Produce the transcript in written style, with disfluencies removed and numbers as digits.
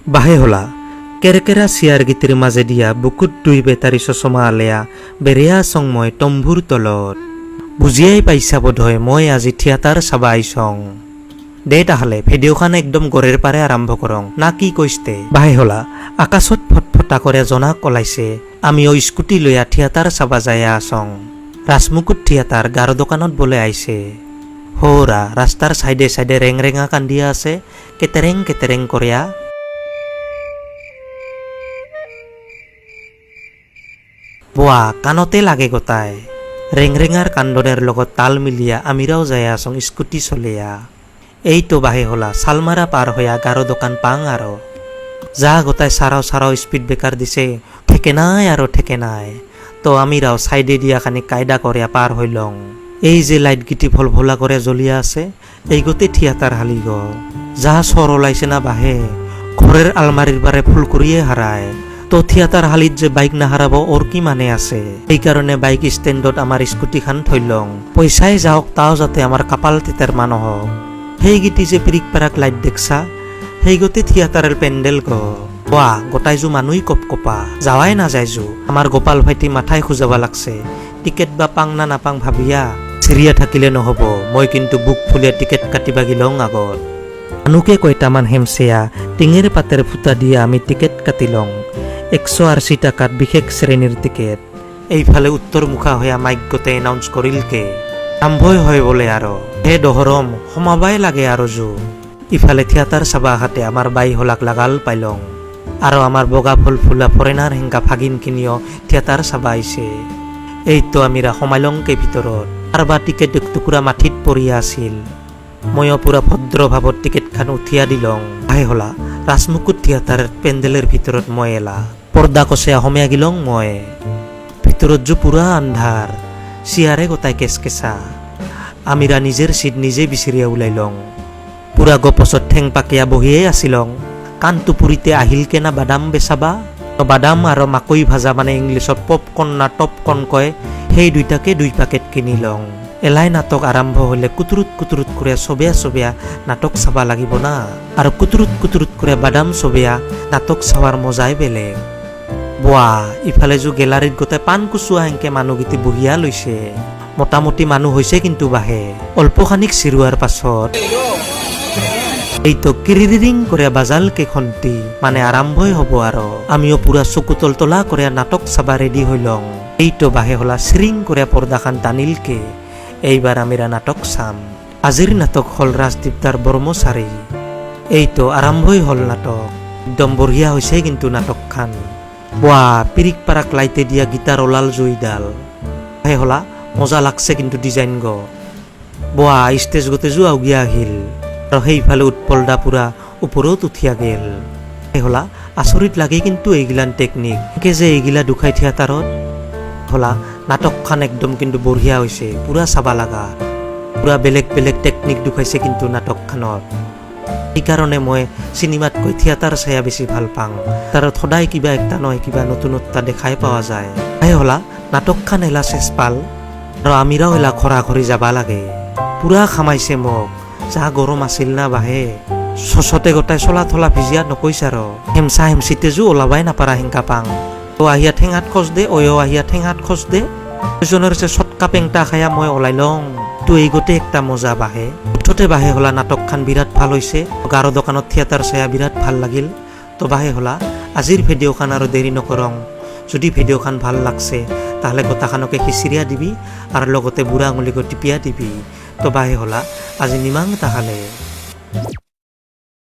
বাহে হলা কেৰকেৰা সিয়াৰ গীতিৰ মাঝে দিয়া বুকুত দুই বেতাৰি চচমা আলেয়া বেৰেয়া চং মই তম্বুৰ তলত বুজিয়াই পাইছা বোধহয় মই আজি থিয়েটাৰ চাবা আইছং দে তাহলে ভিডিওখান একদম গড়ের পারে আরম্ভ করং না কি কইস্তে বাহে হলা আকাশত ফটফটা করে জনাক ওলাইছে আমিও স্কুটি লইয়া থিয়েটাৰ চাবা যাইয়া আসং ৰাজমুকুট থিয়েটাৰ গাৰো দোকানত বলে আইছে হোরা রাস্তার সাইডে সাইডে রেংরেঙা কান্দিয়া আছে কেতেরেং কেতেরেং করিয়া বোয়া কানতে লাগে গোটায় রেংরেঙার কান্দনের লগত তাল মিলিয়া আমিরাও যাই আসং স্কুটি চলিয়া এই তো বাহে হলা সালমারা পার হইয়া গারো দোকান পাং আরো যা গোটায় সারাও সারাও স্পিড ব্রেকার দিছে ঠেকে নাই আরো ঠেকে নাই তো আমিরাও সাইডে দিয়া খানি কায়দা করিয়া পার হইলং এই যে লাইট গিটি ভল ভোলা করে জ্বলিয়া আছে এই গতে থিয়েটার হালি গ যা সর ওলাইছে না বাহে ঘরের আলমারির বারে ফুল করিয়ে হারায় তো থিয়েটার হালিত যে বাইক না হারাব ওর কি মানে আছে এই কারণে বাইক স্ট্যান্ডত আমার স্কুটি খান থইলং পয়সাই যাওক তাও যাতে আমার কাপাল তিতার মান হোক সেই গীতি যে পিরিক পারাক লাইট দেখছা সেই গতে থিয়েটারের প্যান্ডেল গ ওয়া গোটাই যু মানুষ কপকপা যাওয়াই না যায় যু আমার গোপাল ভাইটি মাথায় খুঁজাবা লাগছে টিকেট বা পাং না নাপাং ভাবিয়া চিৰিয়া থাকিলে নহব মই কিন্তু বুক ফুলিয়া টিকেট কাটিবা গিলং আগত মানুকে কয়টামান হেমচেয়া টিঙের পাতের ফুটা দিয়ে আমি টিকেট কাটিলং 180 টাকাত বিশেষ শ্রেণীর টিকেট এইফালে উত্তর মুখা হইয়া মাইকতে এনাউন্স করিলকে আৰম্ভই হয় বলে আরো হে দহরম সমাবাই লাগে আরো যু ইফালে থিয়েটার চাবা হাতে আমার বাই হলাক লাগাল পাইলং আর আমার বগা ফুল ফুলা ফরেনার হেঙ্গা ভাগিন কিনিও থিয়েটার চাবা আইছে এই তো আমিরা সমাইলংকে ভিতরত আর বা টিকেট টুকুরা মাটিত পড়িয়া আছিল ময়ো পুরা ভদ্র ভাবত টিকেট খান উঠিয়া দিলং আহে হলা রাজমুকুট থিয়েটারের প্যান্ডেলের ভিতরত মই এলা পর্দা কষে আহমিয়া গিলং মই ভিতরত যু পুরা আন্ধার সিয়ারে গোটাই কেসকেসা আমিরা নিজের সিট নিজে বিচিরিয়া উলাইলং পুরা গপছত ঠেং পাকিয়া বহিয়ে আছিলং কানটুপুরিতে আহিলকে না বাদাম বেচাবা বাদাম আর মাকৈ ভাজা মানে ইংলিশত পপকর্ন না টপকর্ন কয় সেই দুইটাকে 2 প্যাকেট কিনিলং এলাই নাটক আরম্ভ হলে কুতুরুত কুতুরুত করে সবেয়া সবেয়া নাটক চাবা লাগিব না আর কুতুরুত কুতুরুত করে বাদাম সবেয়া নাটক চাওয়ার মজাই বেলেগ বোয়া ইফালে যু গেলারিত গোটাই পান কুচুয়া হেংকে মানুহগীতি বহিয়া লৈছে মোটামুটি মানুহ হৈছে কিন্তু বাহে অল্পখানিক চিৰুৱাৰ পাছত এই তো কিরিরিং করে বাজাল কে খন্তি মানে আরম্ভই হব আরো আমিও পুরা চকু তলতলা করে নাটক চাবা রেডি হইলং এই তো বাহে হলা শ্রিং করে পর্দাখান টানিলকে এইবার আমিরা নাটক চাম আজির নাটক হল রাজদীপদার বর্মচারী এই তো আরম্ভই হল নাটক একদম বঢ়িয়া হয়েছে কিন্তু নাটক খান বোয়া পিরিক পারাক লাইতে দিয়া গিটার ওলাল জুইডাল বাহে হলা মজা লাগছে কিন্তু ডিজাইন গ বোয়া স্টেজ গতে জু আউগিয়া আহিল আর সেইফালে উৎপলদা পুরা উপরত উঠিয়া গেল হলা আচরিত লাগে কিন্তু এইগিলান টেকনিক কে যে এইগিলা দুখাই থিয়েটারত হলা নাটকখান একদম কিন্তু বঢ়িয়া হয়েছে পুরা চাবা লাগা পুরা বেলেগ বেলেগ টেকনিক দুখাইছে কিন্তু নাটকখানত এই কারণে মই সিনেমাতকৈ থিয়েটার চাইয়া বেশি ভাল পাং তার সদায় কিবা একটা নয় কিবা নতুনত্বা দেখাই পাওয়া যায় তাই হলা নাটকখান এলা শেষ পাল আর আমিরাও এলা খরা খরি যাবা লাগে পুরা খামাইছে মোক যা গরম আছিল না বাহে সচতে গোটাই চলা থলা ভিজিয়া নকৈছাৰ হেমচা হেমচিতে যু ওলাবাই নাপাৰা হেংকা পাং ও আহিয়া ঠেঙাত খোঁজ দে অয়ো আহিয়া ঠেঙাত খোঁজ দে দুজনের যে চটকা পেংটা খায়া মই ওলাই লং তো এই গোটে একটা মজা বাহে মুঠতে বাহে হলা নাটকখান বিরাট ভাল হয়েছে গারো দোকানত থিয়েটার চাইয়া বিরাট ভাল লাগিল তো বাহে হলা আজির ভিডিওখান আর দেরি নকরং যদি ভিডিওখান ভাল লাগছে তাহলে গোটাখানকে খিচিরিয়া দিবি আর লগতে বুড়া আঙুলিকে টিপিয়া দিবি তো বাহে হলা আজি নিমাং তাহলে